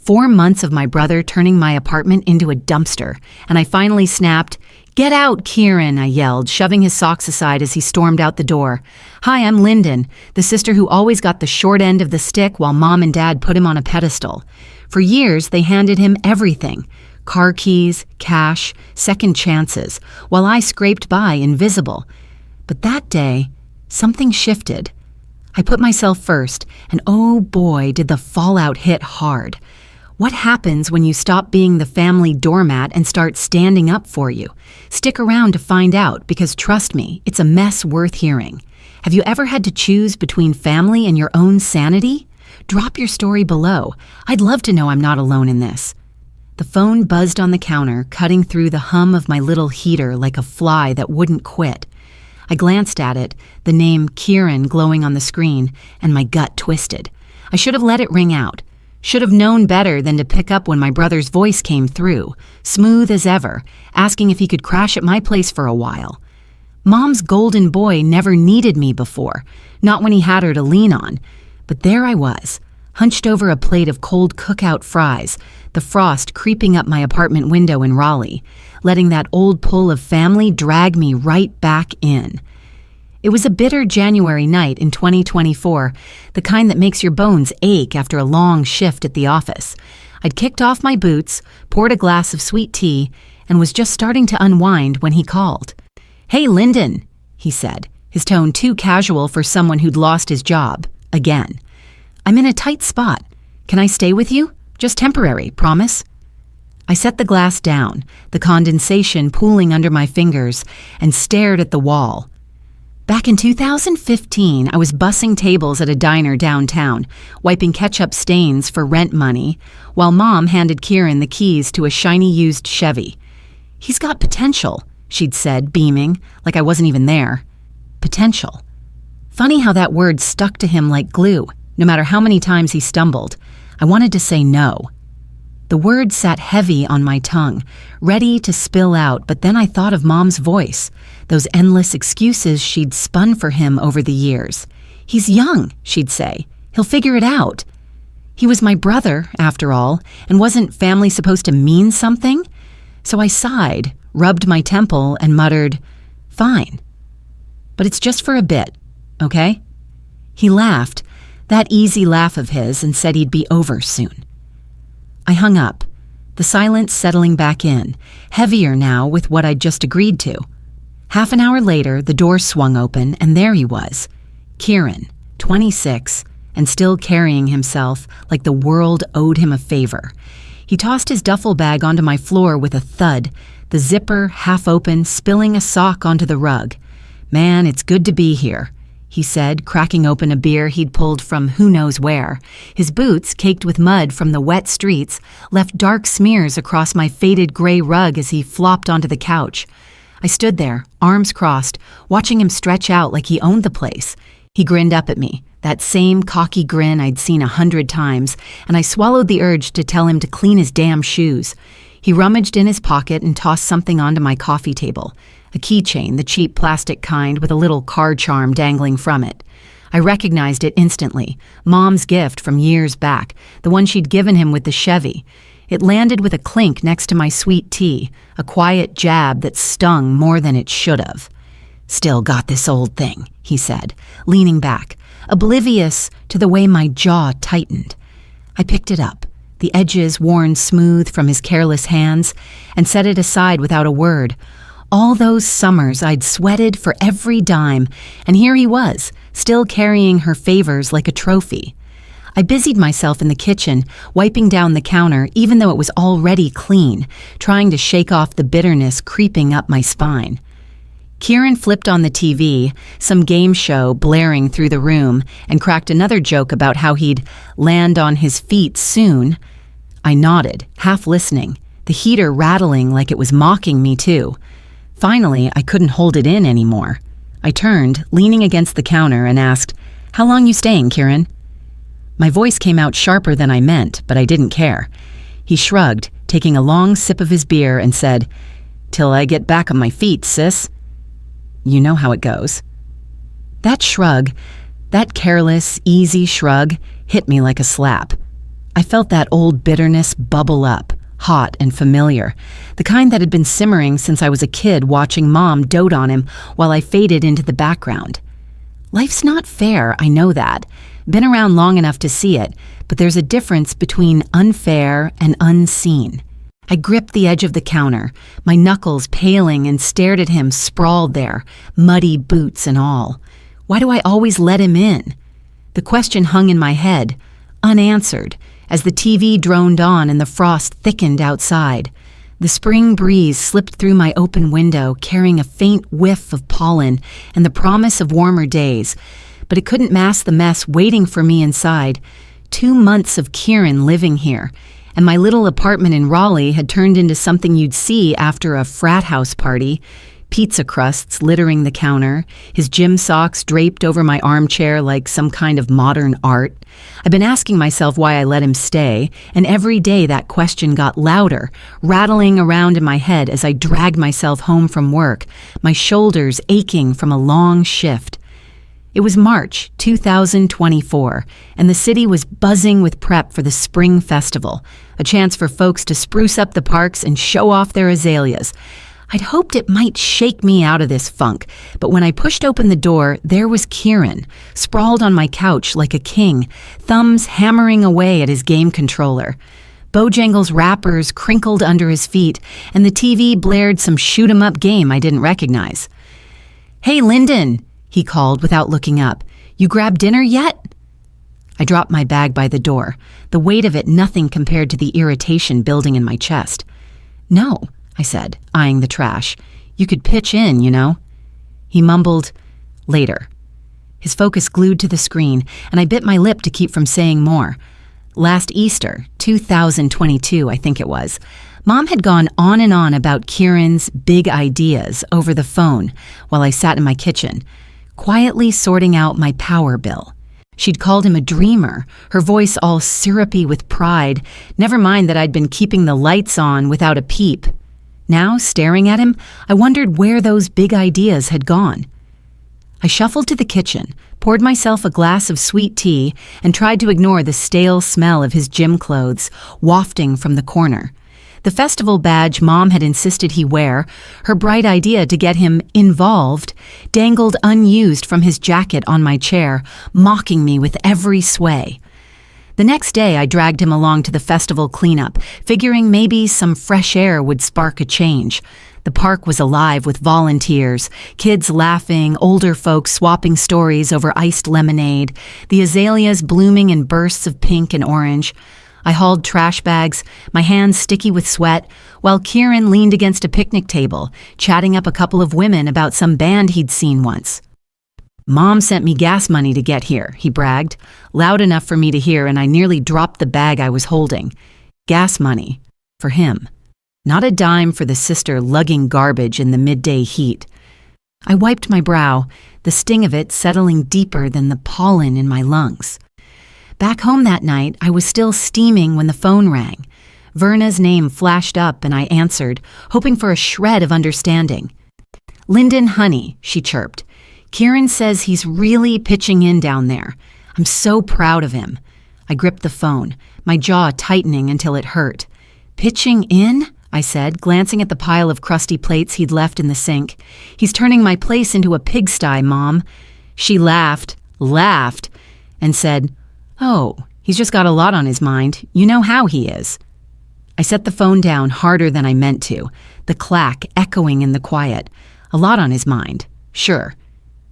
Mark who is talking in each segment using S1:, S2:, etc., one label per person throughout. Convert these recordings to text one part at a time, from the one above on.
S1: 4 months of my brother turning my apartment into a dumpster, and I finally snapped, "Get out, Kieran," I yelled, shoving his socks aside as he stormed out the door. "Hi, I'm Lyndon, the sister who always got the short end of the stick while Mom and Dad put him on a pedestal. For years, they handed him everything. Car keys, cash, second chances, while I scraped by invisible. But that day, something shifted. I put myself first, and oh boy, did the fallout hit hard. What happens when you stop being the family doormat and start standing up for you? Stick around to find out, because trust me, it's a mess worth hearing. Have you ever had to choose between family and your own sanity? Drop your story below. I'd love to know I'm not alone in this. The phone buzzed on the counter, cutting through the hum of my little heater like a fly that wouldn't quit. I glanced at it, the name Kieran glowing on the screen, and my gut twisted. I should have let it ring out. Should have known better than to pick up when my brother's voice came through, smooth as ever, asking if he could crash at my place for a while. Mom's golden boy never needed me before, not when he had her to lean on. But there I was, hunched over a plate of cold cookout fries, the frost creeping up my apartment window in Raleigh, letting that old pull of family drag me right back in. It was a bitter January night in 2024, the kind that makes your bones ache after a long shift at the office. I'd kicked off my boots, poured a glass of sweet tea, and was just starting to unwind when he called. "Hey, Lyndon," he said, his tone too casual for someone who'd lost his job. Again. "I'm in a tight spot. Can I stay with you? Just temporary, promise?" I set the glass down, the condensation pooling under my fingers, and stared at the wall. Back in 2015, I was bussing tables at a diner downtown, wiping ketchup stains for rent money, while Mom handed Kieran the keys to a shiny used Chevy. "He's got potential," she'd said, beaming, like I wasn't even there. Potential. Funny how that word stuck to him like glue, no matter how many times he stumbled. I wanted to say no. The word sat heavy on my tongue, ready to spill out, but then I thought of Mom's voice, those endless excuses she'd spun for him over the years. "He's young," she'd say. "He'll figure it out." He was my brother, after all, and wasn't family supposed to mean something? So I sighed, rubbed my temple, and muttered, "Fine. But it's just for a bit, okay?" He laughed, that easy laugh of his, and said he'd be over soon. I hung up, the silence settling back in, heavier now with what I'd just agreed to. Half an hour later, the door swung open, and there he was, Kieran, 26, and still carrying himself like the world owed him a favor. He tossed his duffel bag onto my floor with a thud, the zipper half open, spilling a sock onto the rug. "Man, it's good to be here," he said, cracking open a beer he'd pulled from who knows where. His boots, caked with mud from the wet streets, left dark smears across my faded gray rug as he flopped onto the couch. I stood there, arms crossed, watching him stretch out like he owned the place. He grinned up at me, that same cocky grin I'd seen 100 times, and I swallowed the urge to tell him to clean his damn shoes. He rummaged in his pocket and tossed something onto my coffee table. A keychain, the cheap plastic kind with a little car charm dangling from it. I recognized it instantly. Mom's gift from years back, the one she'd given him with the Chevy. It landed with a clink next to my sweet tea, a quiet jab that stung more than it should have. "Still got this old thing," he said, leaning back, oblivious to the way my jaw tightened. I picked it up, the edges worn smooth from his careless hands, and set it aside without a word. All those summers I'd sweated for every dime, and here he was, still carrying her favors like a trophy. I busied myself in the kitchen, wiping down the counter even though it was already clean, trying to shake off the bitterness creeping up my spine. Kieran flipped on the TV, some game show blaring through the room, and cracked another joke about how he'd land on his feet soon. I nodded, half listening, the heater rattling like it was mocking me too. Finally, I couldn't hold it in anymore. I turned, leaning against the counter, and asked, "How long you staying, Kieran?" My voice came out sharper than I meant, but I didn't care. He shrugged, taking a long sip of his beer, and said, "Till I get back on my feet, sis." You know how it goes. That shrug, that careless, easy shrug, hit me like a slap. I felt that old bitterness bubble up, hot and familiar, the kind that had been simmering since I was a kid watching Mom dote on him while I faded into the background. Life's not fair, I know that. Been around long enough to see it, but there's a difference between unfair and unseen. I gripped the edge of the counter, my knuckles paling, and stared at him sprawled there, muddy boots and all. Why do I always let him in? The question hung in my head, unanswered, as the TV droned on and the frost thickened outside. The spring breeze slipped through my open window, carrying a faint whiff of pollen and the promise of warmer days, but it couldn't mask the mess waiting for me inside. 2 months of Kieran living here, and my little apartment in Raleigh had turned into something you'd see after a frat house party. Pizza crusts littering the counter, his gym socks draped over my armchair like some kind of modern art. I've been asking myself why I let him stay, and every day that question got louder, rattling around in my head as I dragged myself home from work, my shoulders aching from a long shift. It was March 2024, and the city was buzzing with prep for the Spring Festival, a chance for folks to spruce up the parks and show off their azaleas. I'd hoped it might shake me out of this funk, but when I pushed open the door, there was Kieran, sprawled on my couch like a king, thumbs hammering away at his game controller. Bojangles wrappers crinkled under his feet, and the TV blared some shoot-'em-up game I didn't recognize. "Hey, Lyndon," he called without looking up. "You grabbed dinner yet?" I dropped my bag by the door, the weight of it nothing compared to the irritation building in my chest. "No," I said, eyeing the trash. "You could pitch in, you know." He mumbled, "Later." His focus glued to the screen, and I bit my lip to keep from saying more. Last Easter, 2022, I think it was, Mom had gone on and on about Kieran's big ideas over the phone while I sat in my kitchen, quietly sorting out my power bill. She'd called him a dreamer, her voice all syrupy with pride, never mind that I'd been keeping the lights on without a peep. Now, staring at him, I wondered where those big ideas had gone. I shuffled to the kitchen, poured myself a glass of sweet tea, and tried to ignore the stale smell of his gym clothes wafting from the corner. The festival badge Mom had insisted he wear, her bright idea to get him involved, dangled unused from his jacket on my chair, mocking me with every sway. The next day, I dragged him along to the festival cleanup, figuring maybe some fresh air would spark a change. The park was alive with volunteers, kids laughing, older folks swapping stories over iced lemonade, the azaleas blooming in bursts of pink and orange. I hauled trash bags, my hands sticky with sweat, while Kieran leaned against a picnic table, chatting up a couple of women about some band he'd seen once. "Mom sent me gas money to get here," he bragged, loud enough for me to hear, and I nearly dropped the bag I was holding. Gas money. For him. Not a dime for the sister lugging garbage in the midday heat. I wiped my brow, the sting of it settling deeper than the pollen in my lungs. Back home that night, I was still steaming when the phone rang. Verna's name flashed up and I answered, hoping for a shred of understanding. "Lyndon, honey," she chirped. "Kieran says he's really pitching in down there. I'm so proud of him." I gripped the phone, my jaw tightening until it hurt. "Pitching in?" I said, glancing at the pile of crusty plates he'd left in the sink. "He's turning my place into a pigsty, Mom." She laughed, and said, "Oh, he's just got a lot on his mind. You know how he is." I set the phone down harder than I meant to, the clack echoing in the quiet. A lot on his mind, sure.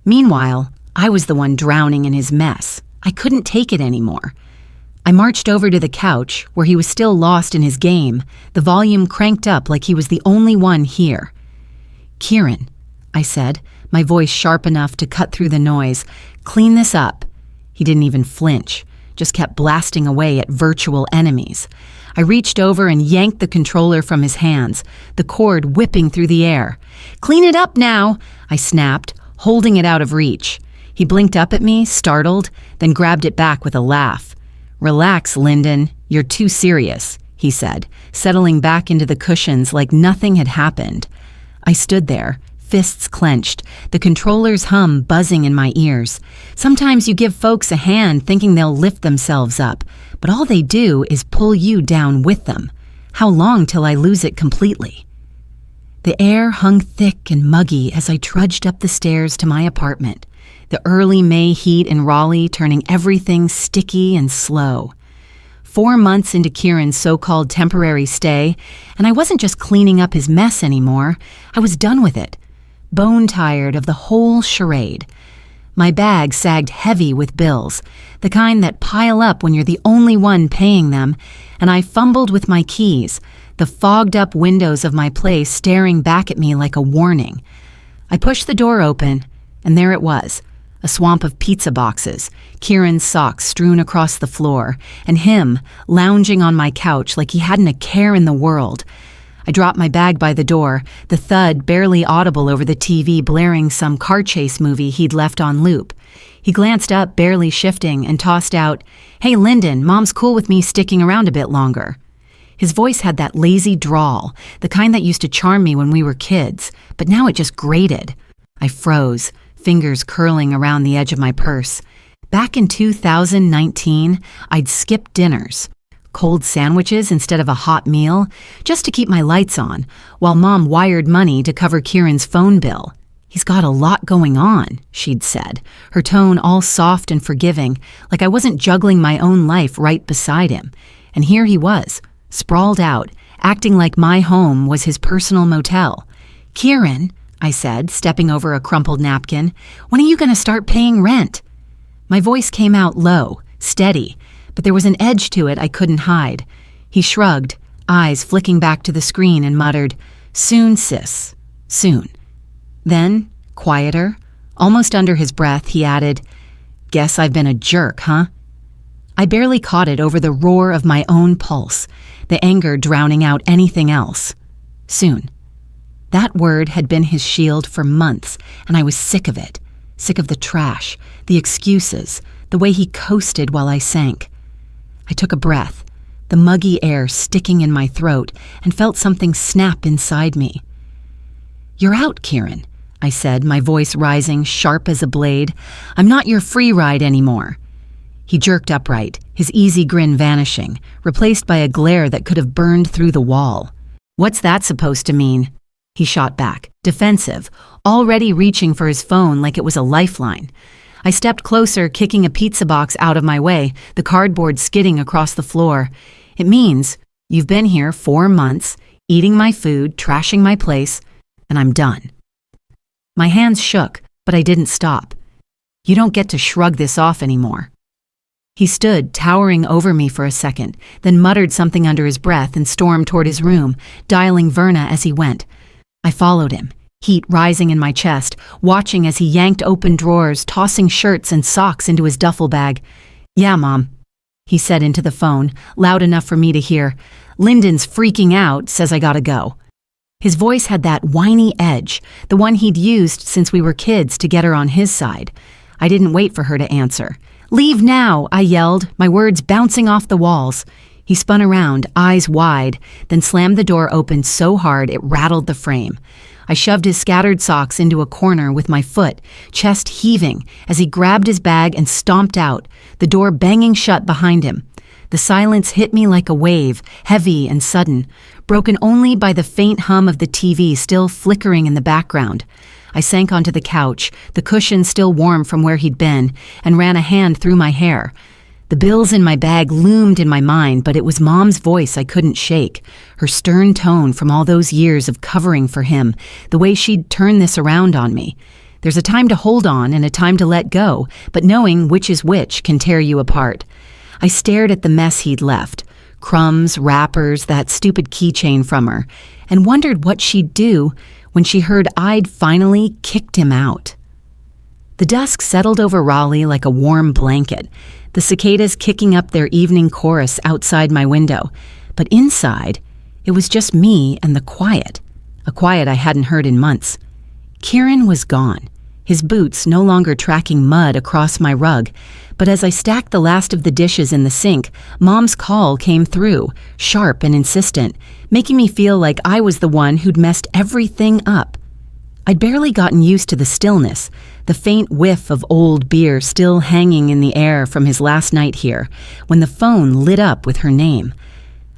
S1: Meanwhile, I was the one drowning in his mess. I couldn't take it anymore. I marched over to the couch, where he was still lost in his game, the volume cranked up like he was the only one here. "Kieran," I said, my voice sharp enough to cut through the noise, "clean this up." He didn't even flinch, just kept blasting away at virtual enemies. I reached over and yanked the controller from his hands, the cord whipping through the air. "Clean it up now," I snapped, holding it out of reach. He blinked up at me, startled, then grabbed it back with a laugh. "Relax, Lyndon. You're too serious," he said, settling back into the cushions like nothing had happened. I stood there, fists clenched, the controller's hum buzzing in my ears. Sometimes you give folks a hand thinking they'll lift themselves up, but all they do is pull you down with them. How long till I lose it completely? The air hung thick and muggy as I trudged up the stairs to my apartment, the early May heat in Raleigh turning everything sticky and slow. 4 months into Kieran's so-called temporary stay, and I wasn't just cleaning up his mess anymore. I was done with it, bone-tired of the whole charade. My bag sagged heavy with bills, the kind that pile up when you're the only one paying them, and I fumbled with my keys, the fogged-up windows of my place staring back at me like a warning. I pushed the door open, and there it was, a swamp of pizza boxes, Kieran's socks strewn across the floor, and him lounging on my couch like he hadn't a care in the world. I dropped my bag by the door, the thud barely audible over the TV blaring some car chase movie he'd left on loop. He glanced up, barely shifting, and tossed out, "Hey, Lyndon, Mom's cool with me sticking around a bit longer." His voice had that lazy drawl, the kind that used to charm me when we were kids, but now it just grated. I froze, fingers curling around the edge of my purse. Back in 2019, I'd skip dinners. Cold sandwiches instead of a hot meal, just to keep my lights on, while Mom wired money to cover Kieran's phone bill. "He's got a lot going on," she'd said, her tone all soft and forgiving, like I wasn't juggling my own life right beside him. And here he was, sprawled out, acting like my home was his personal motel. "Kieran," I said, stepping over a crumpled napkin, "when are you going to start paying rent?" My voice came out low, steady, but there was an edge to it I couldn't hide. He shrugged, eyes flicking back to the screen, and muttered, "Soon, sis, soon." Then, quieter, almost under his breath, he added, "Guess I've been a jerk, huh?" I barely caught it over the roar of my own pulse, the anger drowning out anything else. Soon. That word had been his shield for months, and I was sick of it, sick of the trash, the excuses, the way he coasted while I sank. I took a breath, the muggy air sticking in my throat, and felt something snap inside me. "You're out, Kieran," I said, my voice rising sharp as a blade. "I'm not your free ride anymore." He jerked upright, his easy grin vanishing, replaced by a glare that could have burned through the wall. "What's that supposed to mean?" He shot back, defensive, already reaching for his phone like it was a lifeline. I stepped closer, kicking a pizza box out of my way, the cardboard skidding across the floor. "It means you've been here 4 months, eating my food, trashing my place, and I'm done." My hands shook, but I didn't stop. "You don't get to shrug this off anymore." He stood, towering over me for a second, then muttered something under his breath and stormed toward his room, dialing Verna as he went. I followed him, heat rising in my chest, watching as he yanked open drawers, tossing shirts and socks into his duffel bag. "Yeah, Mom," he said into the phone, loud enough for me to hear. "Lyndon's freaking out, says I gotta go." His voice had that whiny edge, the one he'd used since we were kids to get her on his side. I didn't wait for her to answer. "Leave now," I yelled, my words bouncing off the walls. He spun around, eyes wide, then slammed the door open so hard it rattled the frame. I shoved his scattered socks into a corner with my foot, chest heaving, as he grabbed his bag and stomped out, the door banging shut behind him. The silence hit me like a wave, heavy and sudden, broken only by the faint hum of the TV still flickering in the background. I sank onto the couch, the cushion still warm from where he'd been, and ran a hand through my hair. The bills in my bag loomed in my mind, but it was Mom's voice I couldn't shake, her stern tone from all those years of covering for him, the way she'd turned this around on me. There's a time to hold on and a time to let go, but knowing which is which can tear you apart. I stared at the mess he'd left, crumbs, wrappers, that stupid keychain from her, and wondered what she'd do when she heard I'd finally kicked him out. The dusk settled over Raleigh like a warm blanket, the cicadas kicking up their evening chorus outside my window. But inside, it was just me and the quiet, a quiet I hadn't heard in months. Kieran was gone, his boots no longer tracking mud across my rug. But as I stacked the last of the dishes in the sink, Mom's call came through, sharp and insistent, making me feel like I was the one who'd messed everything up. I'd barely gotten used to the stillness, the faint whiff of old beer still hanging in the air from his last night here, when the phone lit up with her name.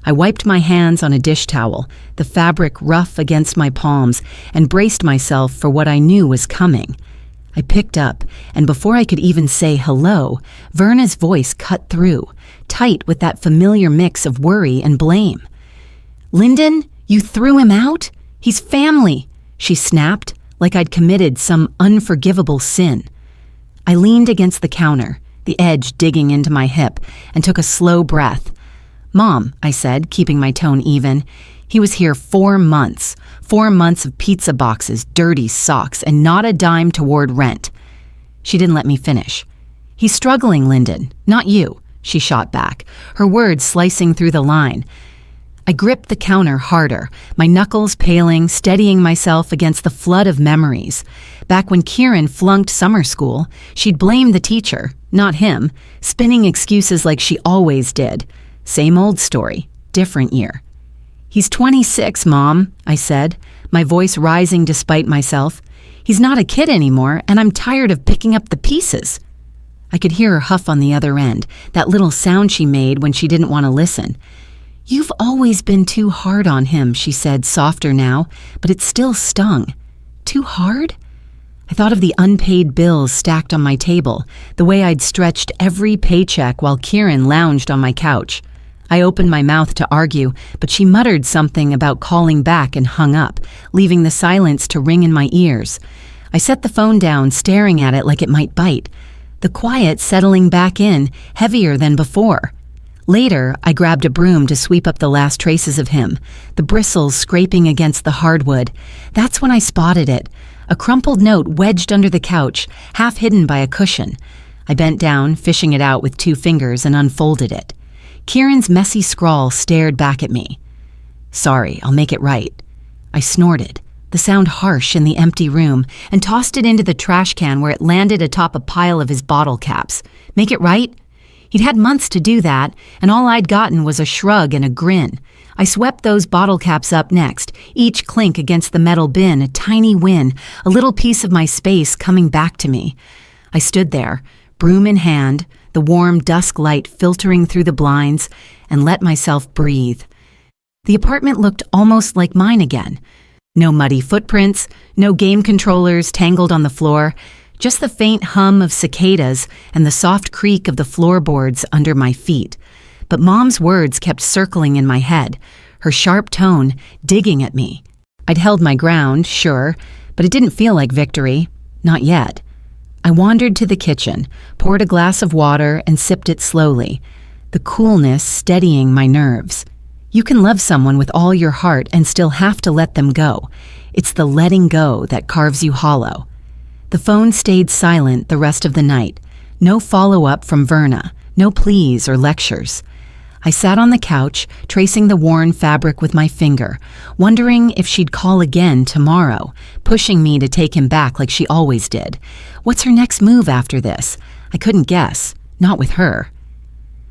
S1: I wiped my hands on a dish towel, the fabric rough against my palms, and braced myself for what I knew was coming. I picked up, and before I could even say hello, Verna's voice cut through, tight with that familiar mix of worry and blame. "Lyndon, you threw him out? He's family," she snapped, like I'd committed some unforgivable sin. I leaned against the counter, the edge digging into my hip, and took a slow breath. "Mom," I said, keeping my tone even, "he was here 4 months. 4 months of pizza boxes, dirty socks, and not a dime toward rent." She didn't let me finish. "He's struggling, Lyndon, not you," she shot back, her words slicing through the line. I gripped the counter harder, my knuckles paling, steadying myself against the flood of memories. Back when Kieran flunked summer school, she'd blame the teacher, not him, spinning excuses like she always did. Same old story, different year. "He's 26, Mom," I said, my voice rising despite myself. "He's not a kid anymore, and I'm tired of picking up the pieces." I could hear her huff on the other end, that little sound she made when she didn't want to listen. "You've always been too hard on him," she said, softer now, but it still stung. Too hard? I thought of the unpaid bills stacked on my table, the way I'd stretched every paycheck while Kieran lounged on my couch. I opened my mouth to argue, but she muttered something about calling back and hung up, leaving the silence to ring in my ears. I set the phone down, staring at it like it might bite, the quiet settling back in, heavier than before. Later, I grabbed a broom to sweep up the last traces of him, the bristles scraping against the hardwood. That's when I spotted it, a crumpled note wedged under the couch, half hidden by a cushion. I bent down, fishing it out with 2 fingers, and unfolded it. Kieran's messy scrawl stared back at me. "Sorry, I'll make it right." I snorted, the sound harsh in the empty room, and tossed it into the trash can where it landed atop a pile of his bottle caps. "Make it right?" He'd had months to do that, and all I'd gotten was a shrug and a grin. I swept those bottle caps up next, each clink against the metal bin, a tiny win, a little piece of my space coming back to me. I stood there, broom in hand, the warm dusk light filtering through the blinds, and let myself breathe. The apartment looked almost like mine again. No muddy footprints, no game controllers tangled on the floor, just the faint hum of cicadas and the soft creak of the floorboards under my feet. But Mom's words kept circling in my head, her sharp tone digging at me. I'd held my ground, sure, but it didn't feel like victory. Not yet. I wandered to the kitchen, poured a glass of water, and sipped it slowly, the coolness steadying my nerves. You can love someone with all your heart and still have to let them go. It's the letting go that carves you hollow. The phone stayed silent the rest of the night. No follow-up from Verna, no pleas or lectures. I sat on the couch, tracing the worn fabric with my finger, wondering if she'd call again tomorrow, pushing me to take him back like she always did. What's her next move after this? I couldn't guess, not with her.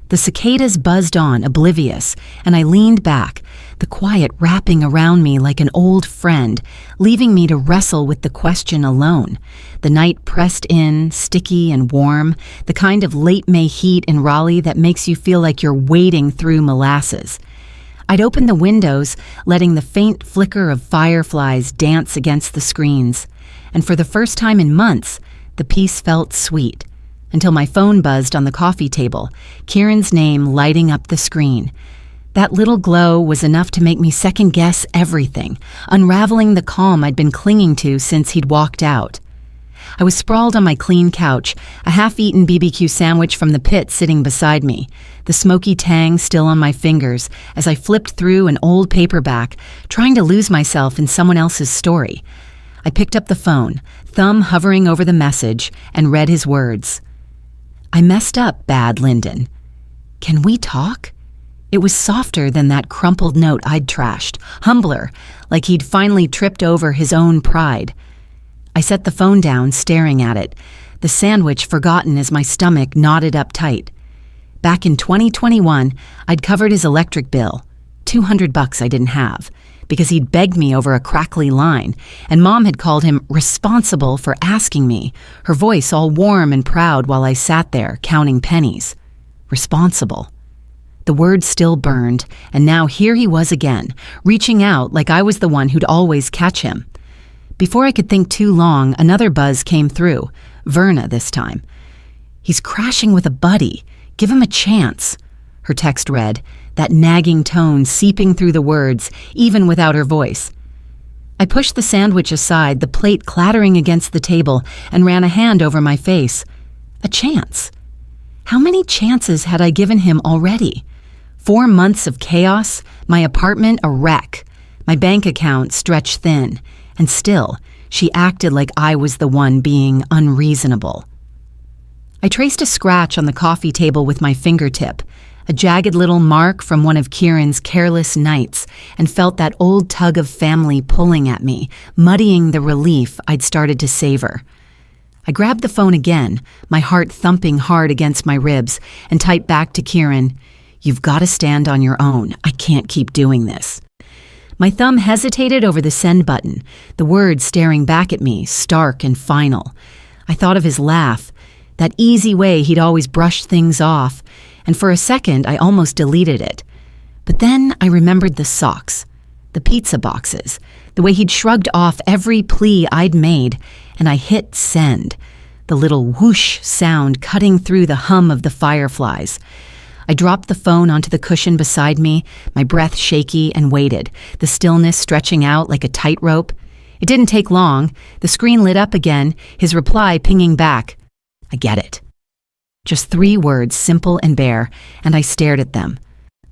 S1: The cicadas buzzed on, oblivious, and I leaned back, the quiet wrapping around me like an old friend, leaving me to wrestle with the question alone. The night pressed in, sticky and warm, the kind of late May heat in Raleigh that makes you feel like you're wading through molasses. I'd opened the windows, letting the faint flicker of fireflies dance against the screens, and for the first time in months, the peace felt sweet. Until my phone buzzed on the coffee table, Kieran's name lighting up the screen. That little glow was enough to make me second-guess everything, unraveling the calm I'd been clinging to since he'd walked out. I was sprawled on my clean couch, a half-eaten BBQ sandwich from the pit sitting beside me, the smoky tang still on my fingers as I flipped through an old paperback, trying to lose myself in someone else's story. I picked up the phone, thumb hovering over the message, and read his words. "I messed up bad, Lyndon. Can we talk?" It was softer than that crumpled note I'd trashed, humbler, like he'd finally tripped over his own pride. I set the phone down, staring at it, the sandwich forgotten as my stomach knotted up tight. Back in 2021, I'd covered his electric bill, $200 I didn't have, because he'd begged me over a crackly line, and Mom had called him responsible for asking me, her voice all warm and proud while I sat there counting pennies. Responsible. The word still burned, and now here he was again, reaching out like I was the one who'd always catch him. Before I could think too long, another buzz came through, Verna this time. "He's crashing with a buddy. Give him a chance," her text read, that nagging tone seeping through the words, even without her voice. I pushed the sandwich aside, the plate clattering against the table, and ran a hand over my face. A chance. How many chances had I given him already? 4 months of chaos, my apartment a wreck, my bank account stretched thin, and still, she acted like I was the one being unreasonable. I traced a scratch on the coffee table with my fingertip, a jagged little mark from one of Kieran's careless nights, and felt that old tug of family pulling at me, muddying the relief I'd started to savor. I grabbed the phone again, my heart thumping hard against my ribs, and typed back to Kieran, "You've got to stand on your own. I can't keep doing this." My thumb hesitated over the send button, the words staring back at me, stark and final. I thought of his laugh, that easy way he'd always brushed things off, and for a second I almost deleted it. But then I remembered the socks, the pizza boxes, the way he'd shrugged off every plea I'd made, and I hit send, the little whoosh sound cutting through the hum of the fireflies. I dropped the phone onto the cushion beside me, my breath shaky, and waited, the stillness stretching out like a tightrope. It didn't take long. The screen lit up again, his reply pinging back. "I get it." Just 3 words, simple and bare, and I stared at them.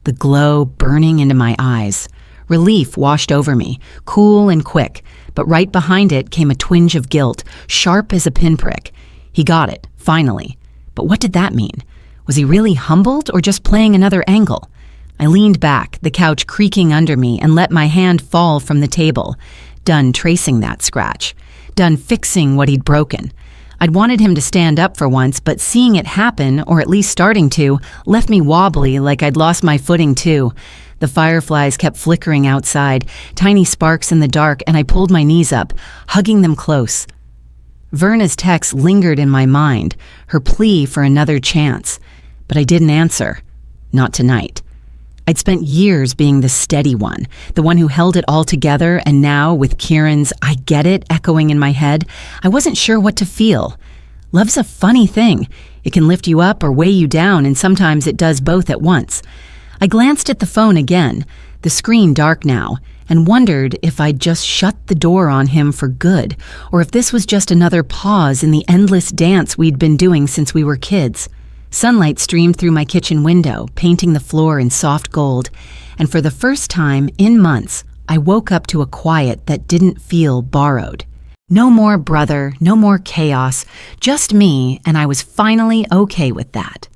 S1: The glow burning into my eyes. Relief washed over me, cool and quick, but right behind it came a twinge of guilt, sharp as a pinprick. He got it, finally. But what did that mean? Was he really humbled or just playing another angle? I leaned back, the couch creaking under me, and let my hand fall from the table. Done tracing that scratch. Done fixing what he'd broken. I'd wanted him to stand up for once, but seeing it happen, or at least starting to, left me wobbly like I'd lost my footing too. The fireflies kept flickering outside, tiny sparks in the dark, and I pulled my knees up, hugging them close. Verna's text lingered in my mind, her plea for another chance. But I didn't answer. Not tonight. I'd spent years being the steady one, the one who held it all together, and now, with Kieran's "I get it" echoing in my head, I wasn't sure what to feel. Love's a funny thing. It can lift you up or weigh you down, and sometimes it does both at once. I glanced at the phone again, the screen dark now, and wondered if I'd just shut the door on him for good, or if this was just another pause in the endless dance we'd been doing since we were kids. Sunlight streamed through my kitchen window, painting the floor in soft gold, and for the first time in months, I woke up to a quiet that didn't feel borrowed. No more brother, no more chaos, just me, and I was finally okay with that.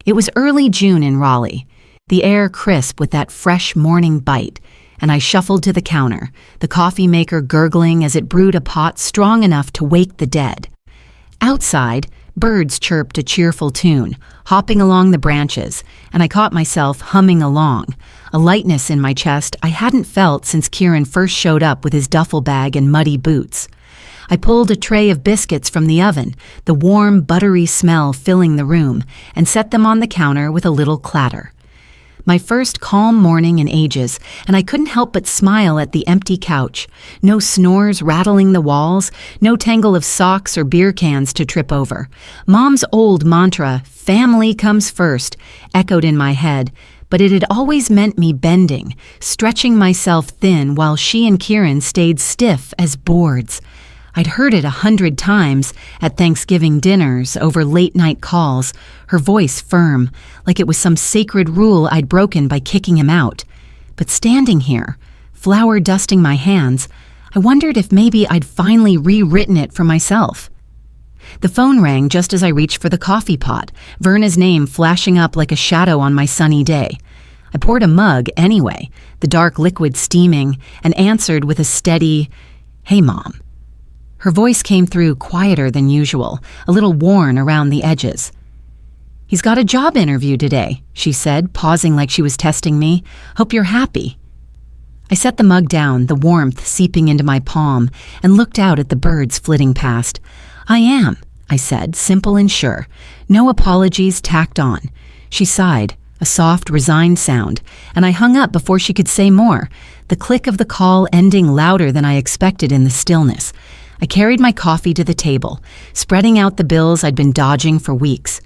S1: It was early June in Raleigh, the air crisp with that fresh morning bite, and I shuffled to the counter, the coffee maker gurgling as it brewed a pot strong enough to wake the dead. Outside, birds chirped a cheerful tune, hopping along the branches, and I caught myself humming along, a lightness in my chest I hadn't felt since Kieran first showed up with his duffel bag and muddy boots. I pulled a tray of biscuits from the oven, the warm, buttery smell filling the room, and set them on the counter with a little clatter. My first calm morning in ages, and I couldn't help but smile at the empty couch. No snores rattling the walls, no tangle of socks or beer cans to trip over. Mom's old mantra, "Family comes first," echoed in my head, but it had always meant me bending, stretching myself thin while she and Kieran stayed stiff as boards. I'd heard it 100 times at Thanksgiving dinners, over late-night calls, her voice firm, like it was some sacred rule I'd broken by kicking him out. But standing here, flour dusting my hands, I wondered if maybe I'd finally rewritten it for myself. The phone rang just as I reached for the coffee pot, Verna's name flashing up like a shadow on my sunny day. I poured a mug anyway, the dark liquid steaming, and answered with a steady, "Hey, Mom." Her voice came through quieter than usual, a little worn around the edges. "He's got a job interview today," she said, pausing like she was testing me. "Hope you're happy." I set the mug down, the warmth seeping into my palm, and looked out at the birds flitting past. "I am," I said, simple and sure. No apologies tacked on. She sighed, a soft, resigned sound, and I hung up before she could say more, the click of the call ending louder than I expected in the stillness. I carried my coffee to the table, spreading out the bills I'd been dodging for weeks.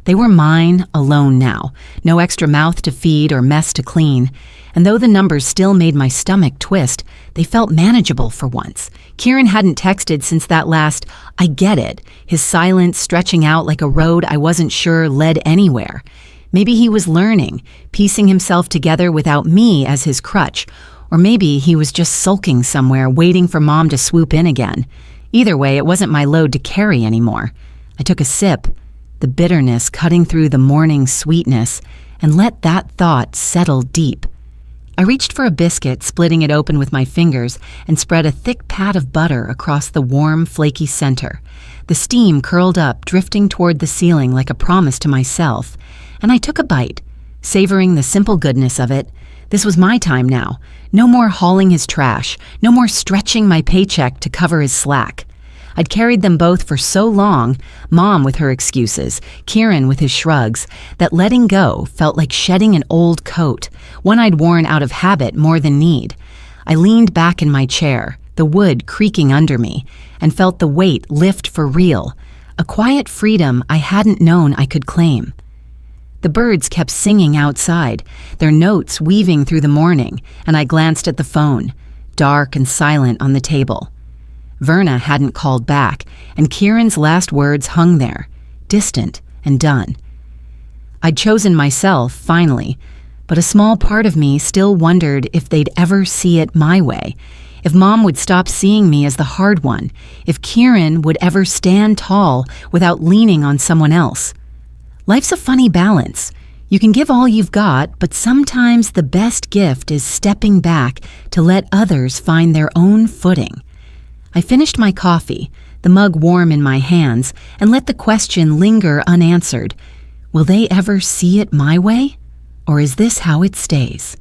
S1: They were mine, alone now, no extra mouth to feed or mess to clean. And though the numbers still made my stomach twist, they felt manageable for once. Kieran hadn't texted since that last, "I get it," his silence stretching out like a road I wasn't sure led anywhere. Maybe he was learning, piecing himself together without me as his crutch, or maybe he was just sulking somewhere waiting for Mom to swoop in again. Either way, it wasn't my load to carry anymore. I took a sip, the bitterness cutting through the morning sweetness, and let that thought settle deep. I reached for a biscuit, splitting it open with my fingers, and spread a thick pat of butter across the warm, flaky center. The steam curled up, drifting toward the ceiling like a promise to myself, and I took a bite, savoring the simple goodness of it. This was my time now. No more hauling his trash, no more stretching my paycheck to cover his slack. I'd carried them both for so long, Mom with her excuses, Kieran with his shrugs, that letting go felt like shedding an old coat, one I'd worn out of habit more than need. I leaned back in my chair, the wood creaking under me, and felt the weight lift for real, a quiet freedom I hadn't known I could claim. The birds kept singing outside, their notes weaving through the morning, and I glanced at the phone, dark and silent on the table. Verna hadn't called back, and Kieran's last words hung there, distant and done. I'd chosen myself, finally, but a small part of me still wondered if they'd ever see it my way, if Mom would stop seeing me as the hard one, if Kieran would ever stand tall without leaning on someone else. Life's a funny balance. You can give all you've got, but sometimes the best gift is stepping back to let others find their own footing. I finished my coffee, the mug warm in my hands, and let the question linger unanswered. Will they ever see it my way? Or is this how it stays?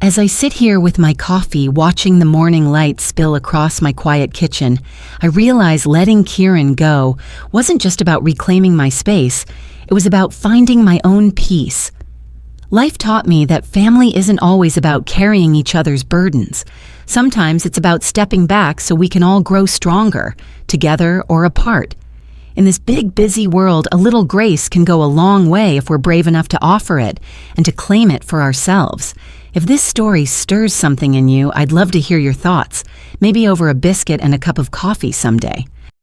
S1: As I sit here with my coffee, watching the morning light spill across my quiet kitchen, I realize letting Kieran go wasn't just about reclaiming my space, it was about finding my own peace. Life taught me that family isn't always about carrying each other's burdens. Sometimes it's about stepping back so we can all grow stronger, together or apart. In this big, busy world, a little grace can go a long way if we're brave enough to offer it and to claim it for ourselves. If this story stirs something in you, I'd love to hear your thoughts, maybe over a biscuit and a cup of coffee someday.